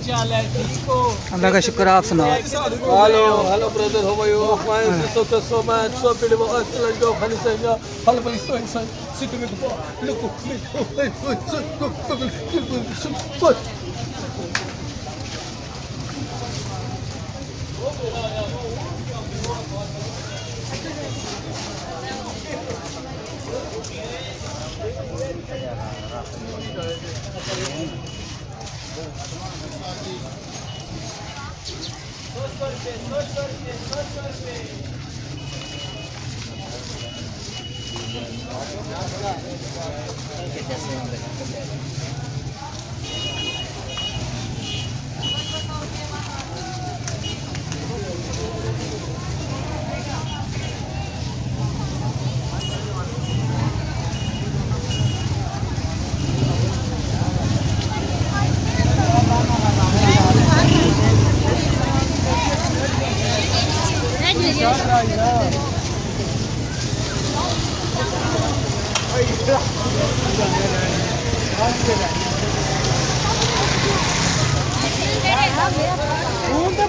चाल है? ठीक हो? अल्लाह का शुक्र, आप सुनाओ। Hello hello brother, how are you? Fine, so much, so beautiful, excellent job, honey singer, hello please, so sit to me, look,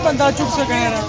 बंदा चुप से कह रहा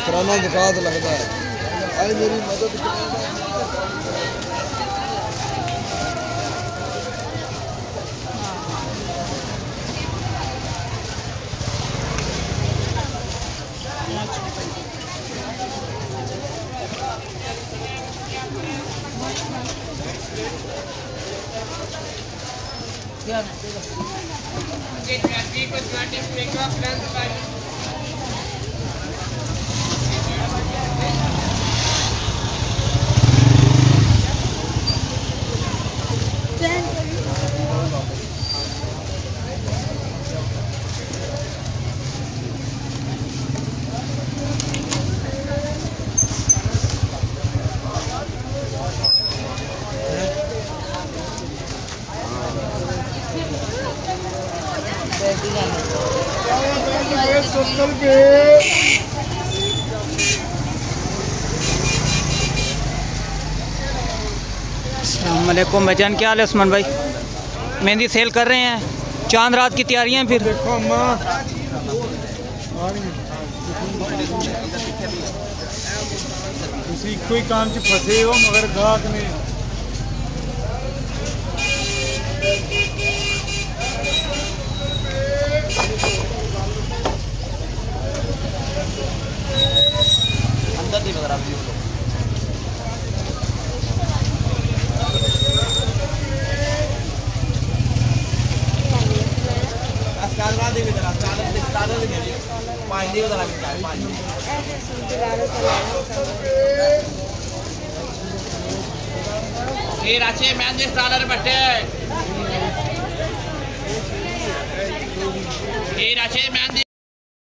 कराना दिखा तो लगता है। अरे मेरी मदद अस्सलामुअलैकुम भाईजान, क्या हाल है उस्मान भाई? मेहंदी सेल कर रहे हैं, चांद रात की तैयारियां फिर देखो अम्मा किसी कोई काम च फंसे हो मगर गाहक ने अंदर नहीं बता रहा मेहंदी स्टालर बट्टे मेहंदी